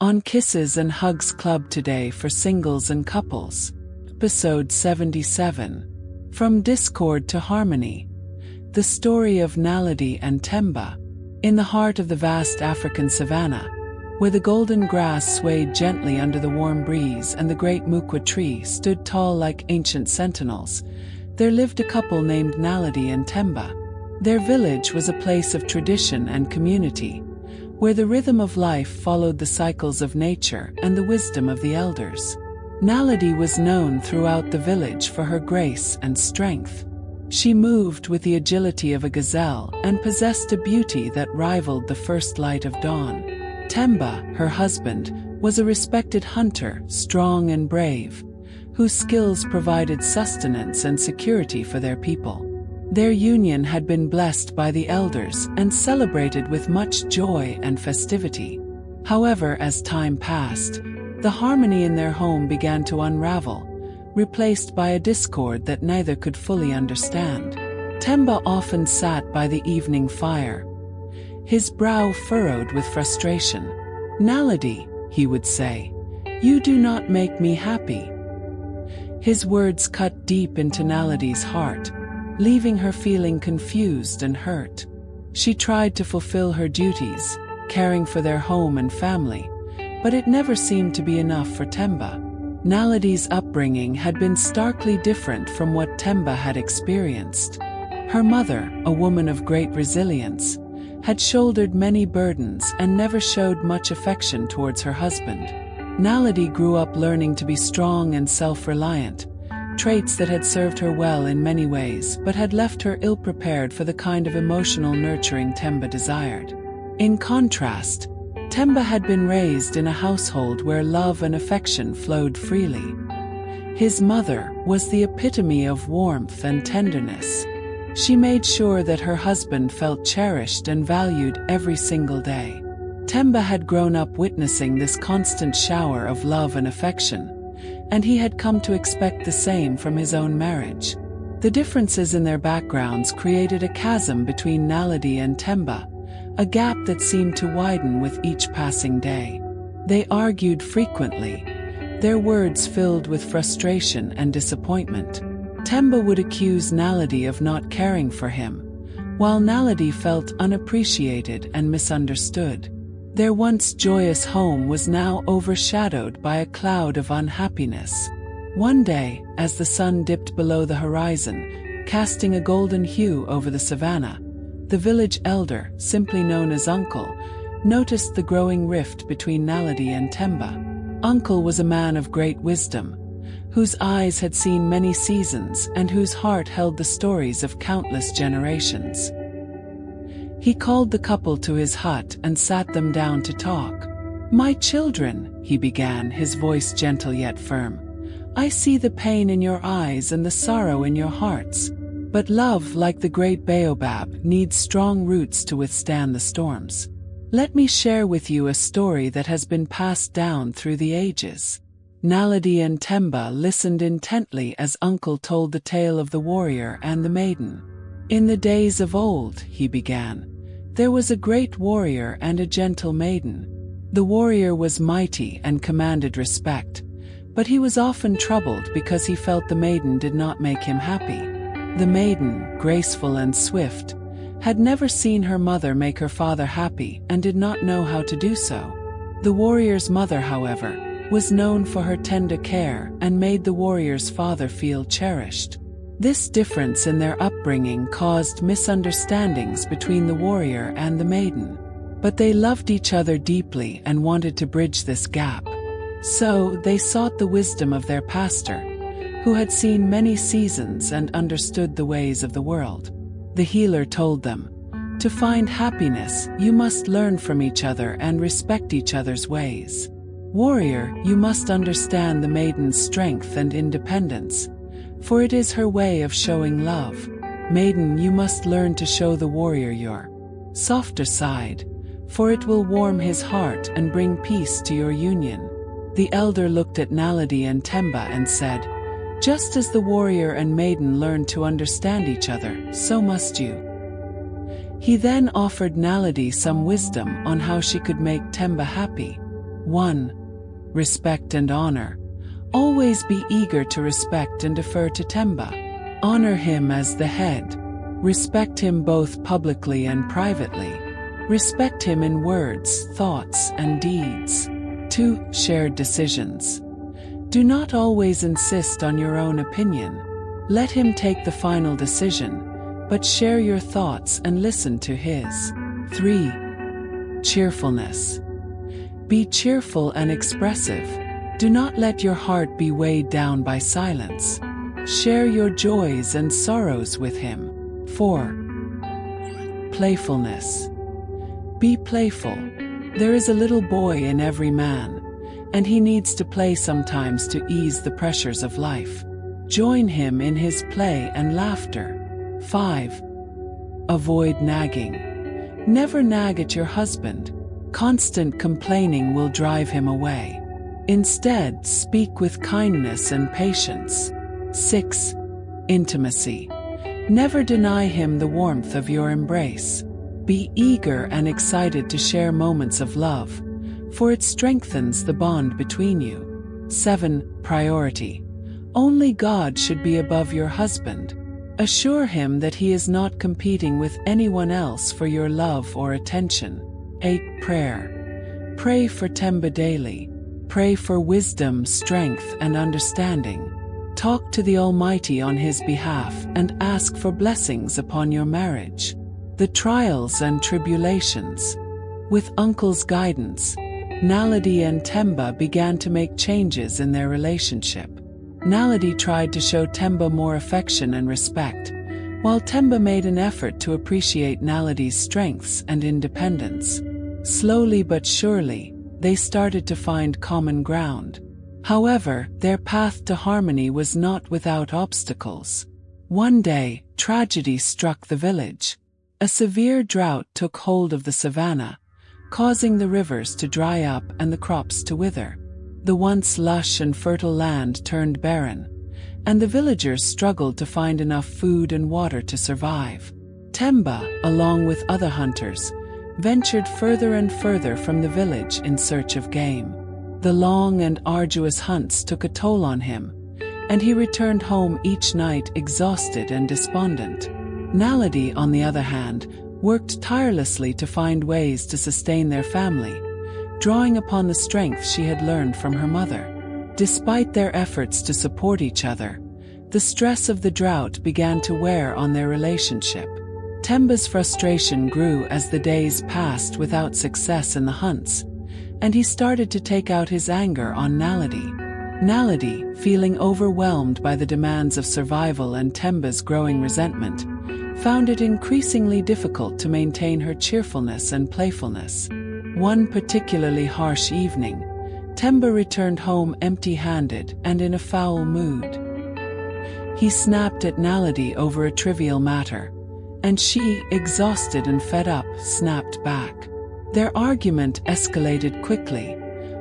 On Kisses and Hugs Club today for singles and couples. Episode 77. From Discord to Harmony. The story of Naledi and Temba. In the heart of the vast African savanna, where the golden grass swayed gently under the warm breeze and the great mukwa tree stood tall like ancient sentinels, there lived a couple named Naledi and Temba. Their village was a place of tradition and community, where the rhythm of life followed the cycles of nature and the wisdom of the elders. Naledi was known throughout the village for her grace and strength. She moved with the agility of a gazelle and possessed a beauty that rivaled the first light of dawn. Temba, her husband, was a respected hunter, strong and brave, whose skills provided sustenance and security for their people. Their union had been blessed by the elders and celebrated with much joy and festivity. However, as time passed, the harmony in their home began to unravel, replaced by a discord that neither could fully understand. Temba often sat by the evening fire, his brow furrowed with frustration. "Naledi," he would say, "you do not make me happy." His words cut deep into Naledi's heart, leaving her feeling confused and hurt. She tried to fulfill her duties, caring for their home and family, but it never seemed to be enough for Temba. Naledi's upbringing had been starkly different from what Temba had experienced. Her mother, a woman of great resilience, had shouldered many burdens and never showed much affection towards her husband. Naledi grew up learning to be strong and self-reliant, traits that had served her well in many ways but had left her ill-prepared for the kind of emotional nurturing Temba desired. In contrast, Temba had been raised in a household where love and affection flowed freely. His mother was the epitome of warmth and tenderness. She made sure that her husband felt cherished and valued every single day. Temba had grown up witnessing this constant shower of love and affection, and he had come to expect the same from his own marriage. The differences in their backgrounds created a chasm between Naledi and Temba, a gap that seemed to widen with each passing day. They argued frequently, their words filled with frustration and disappointment. Temba would accuse Naledi of not caring for him, while Naledi felt unappreciated and misunderstood. Their once joyous home was now overshadowed by a cloud of unhappiness. One day, as the sun dipped below the horizon, casting a golden hue over the savannah, the village elder, simply known as Uncle, noticed the growing rift between Naledi and Temba. Uncle was a man of great wisdom, whose eyes had seen many seasons and whose heart held the stories of countless generations. He called the couple to his hut and sat them down to talk. "My children," he began, his voice gentle yet firm, "I see the pain in your eyes and the sorrow in your hearts. But love, like the great baobab, needs strong roots to withstand the storms. Let me share with you a story that has been passed down through the ages." Naledi and Temba listened intently as Uncle told the tale of the warrior and the maiden. "In the days of old," he began, "there was a great warrior and a gentle maiden. The warrior was mighty and commanded respect, but he was often troubled because he felt the maiden did not make him happy. The maiden, graceful and swift, had never seen her mother make her father happy and did not know how to do so. The warrior's mother, however, was known for her tender care and made the warrior's father feel cherished. This difference in their upbringing caused misunderstandings between the warrior and the maiden, but they loved each other deeply and wanted to bridge this gap. So they sought the wisdom of their pastor, who had seen many seasons and understood the ways of the world. The healer told them, "To find happiness, you must learn from each other and respect each other's ways. Warrior, you must understand the maiden's strength and independence, for it is her way of showing love. Maiden, you must learn to show the warrior your softer side, for it will warm his heart and bring peace to your union." The elder looked at Naledi and Temba and said, "Just as the warrior and maiden learned to understand each other, so must you." He then offered Naledi some wisdom on how she could make Temba happy. 1. Respect and honor. Always be eager to respect and defer to Temba. Honor him as the head. Respect him both publicly and privately. Respect him in words, thoughts, and deeds. 2. Shared decisions. Do not always insist on your own opinion. Let him take the final decision, but share your thoughts and listen to his. 3. Cheerfulness. Be cheerful and expressive. Do not let your heart be weighed down by silence. Share your joys and sorrows with him. 4. Playfulness. Be playful. There is a little boy in every man, and he needs to play sometimes to ease the pressures of life. Join him in his play and laughter. 5. Avoid nagging. Never nag at your husband. Constant complaining will drive him away. Instead, speak with kindness and patience. 6. Intimacy. Never deny him the warmth of your embrace. Be eager and excited to share moments of love, for it strengthens the bond between you. 7. Priority. Only God should be above your husband. Assure him that he is not competing with anyone else for your love or attention. 8. Prayer. Pray for Temba daily. Pray for wisdom, strength, and understanding. Talk to the Almighty on his behalf and ask for blessings upon your marriage. The trials and tribulations. With Uncle's guidance, Naledi and Temba began to make changes in their relationship. Naledi tried to show Temba more affection and respect, while Temba made an effort to appreciate Naledi's strengths and independence. Slowly but surely, they started to find common ground. However, their path to harmony was not without obstacles. One day, tragedy struck the village. A severe drought took hold of the savannah, causing the rivers to dry up and the crops to wither. The once lush and fertile land turned barren, and the villagers struggled to find enough food and water to survive. Temba, along with other hunters, ventured further and further from the village in search of game. The long and arduous hunts took a toll on him, and he returned home each night exhausted and despondent. Naledi, on the other hand, worked tirelessly to find ways to sustain their family, drawing upon the strength she had learned from her mother. Despite their efforts to support each other, the stress of the drought began to wear on their relationship. Temba's frustration grew as the days passed without success in the hunts, and he started to take out his anger on Naledi. Naledi, feeling overwhelmed by the demands of survival and Temba's growing resentment, found it increasingly difficult to maintain her cheerfulness and playfulness. One particularly harsh evening, Temba returned home empty-handed and in a foul mood. He snapped at Naledi over a trivial matter, and she, exhausted and fed up, snapped back. Their argument escalated quickly,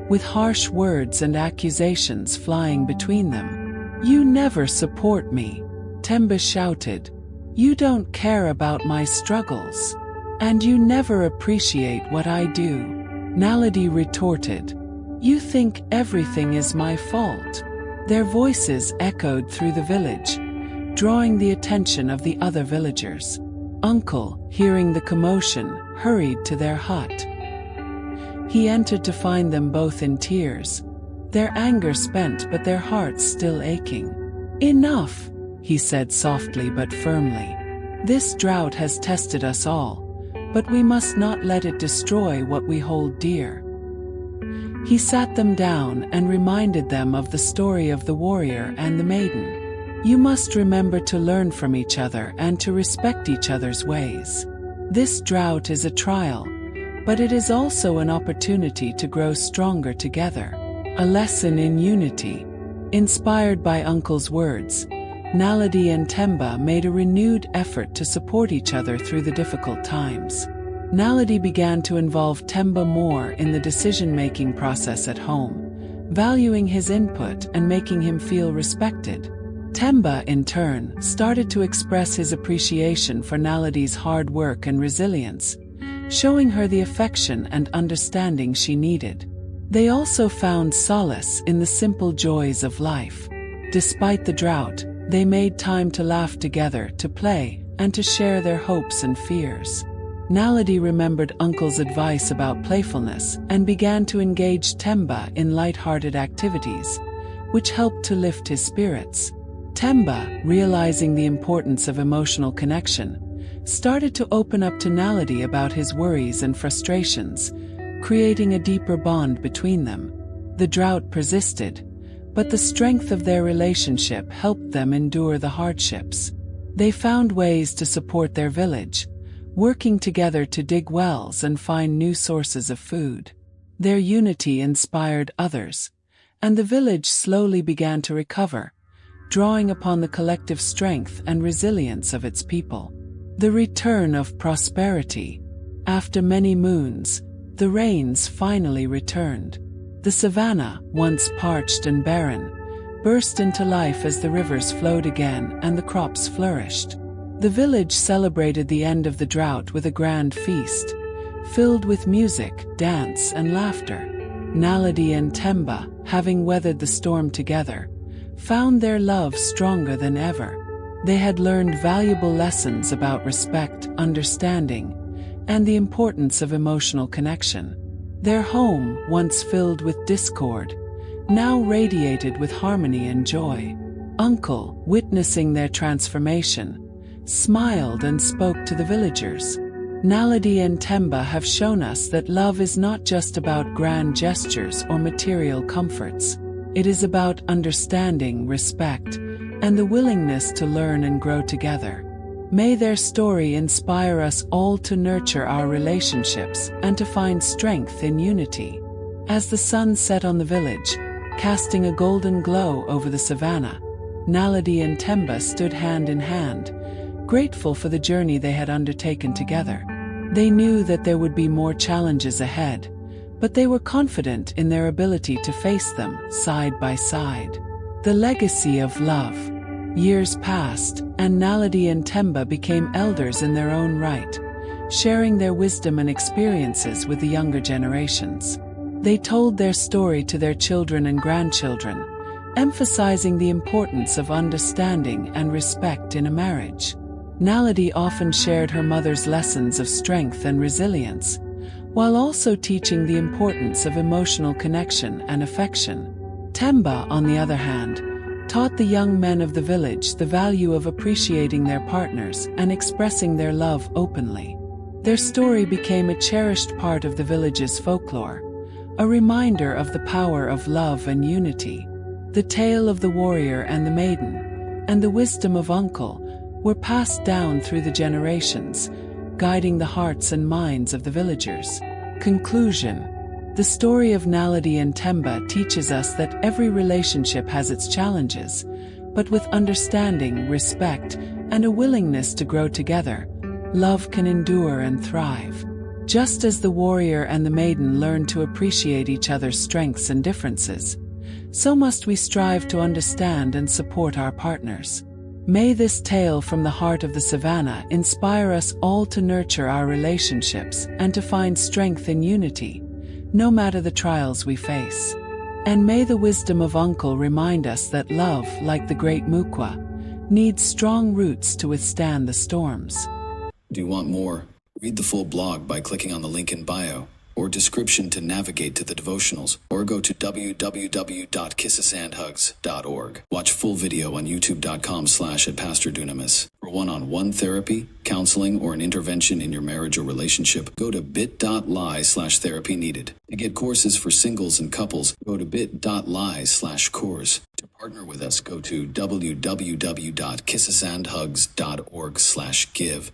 with harsh words and accusations flying between them. "You never support me," Temba shouted. "You don't care about my struggles. And you never appreciate what I do," Naledi retorted. "You think everything is my fault." Their voices echoed through the village, drawing the attention of the other villagers. Uncle, hearing the commotion, hurried to their hut. He entered to find them both in tears, their anger spent but their hearts still aching. "Enough," he said softly but firmly. "This drought has tested us all, but we must not let it destroy what we hold dear." He sat them down and reminded them of the story of the warrior and the maiden. "You must remember to learn from each other and to respect each other's ways. This drought is a trial, but it is also an opportunity to grow stronger together. A lesson in unity." Inspired by Uncle's words, Naledi and Temba made a renewed effort to support each other through the difficult times. Naledi began to involve Temba more in the decision-making process at home, valuing his input and making him feel respected. Temba, in turn, started to express his appreciation for Naledi's hard work and resilience, showing her the affection and understanding she needed. They also found solace in the simple joys of life. Despite the drought, they made time to laugh together, to play, and to share their hopes and fears. Naledi remembered Uncle's advice about playfulness and began to engage Temba in light-hearted activities, which helped to lift his spirits. Temba, realizing the importance of emotional connection, started to open up to Naledi about his worries and frustrations, creating a deeper bond between them. The drought persisted, but the strength of their relationship helped them endure the hardships. They found ways to support their village, working together to dig wells and find new sources of food. Their unity inspired others, and the village slowly began to recover, drawing upon the collective strength and resilience of its people. The return of prosperity. After many moons, the rains finally returned. The savannah, once parched and barren, burst into life as the rivers flowed again and the crops flourished. The village celebrated the end of the drought with a grand feast, filled with music, dance, and laughter. Naledi and Temba, having weathered the storm together, found their love stronger than ever. They had learned valuable lessons about respect, understanding, and the importance of emotional connection. Their home, once filled with discord, now radiated with harmony and joy. Uncle, witnessing their transformation, smiled and spoke to the villagers. Naledi and Temba have shown us that love is not just about grand gestures or material comforts. It is about understanding, respect, and the willingness to learn and grow together. May their story inspire us all to nurture our relationships and to find strength in unity. As the sun set on the village, casting a golden glow over the savannah, Naledi and Temba stood hand in hand, grateful for the journey they had undertaken together. They knew that there would be more challenges ahead, but they were confident in their ability to face them side by side. The legacy of love. Years passed, and Naledi and Temba became elders in their own right, sharing their wisdom and experiences with the younger generations. They told their story to their children and grandchildren, emphasizing the importance of understanding and respect in a marriage. Naledi often shared her mother's lessons of strength and resilience, while also teaching the importance of emotional connection and affection. Temba, on the other hand, taught the young men of the village the value of appreciating their partners and expressing their love openly. Their story became a cherished part of the village's folklore, a reminder of the power of love and unity. The tale of the warrior and the maiden, and the wisdom of Uncle, were passed down through the generations, guiding the hearts and minds of the villagers. Conclusion. The story of Naledi and Temba teaches us that every relationship has its challenges, but with understanding, respect, and a willingness to grow together, love can endure and thrive. Just as the warrior and the maiden learn to appreciate each other's strengths and differences, so must we strive to understand and support our partners. May this tale from the heart of the savannah inspire us all to nurture our relationships and to find strength in unity, no matter the trials we face. And may the wisdom of Uncle remind us that love, like the great Mukwa, needs strong roots to withstand the storms. Do you want more? Read the full blog by clicking on the link in bio or description to navigate to the devotionals, or go to www.khcpartners.org. Watch full video on youtube.com/@PastorDunamis. For one-on-one therapy, counseling, or an intervention in your marriage or relationship, go to bit.ly/therapy needed. To get courses for singles and couples, go to bit.ly/course. To partner with us, go to www.khcpartners.org/give.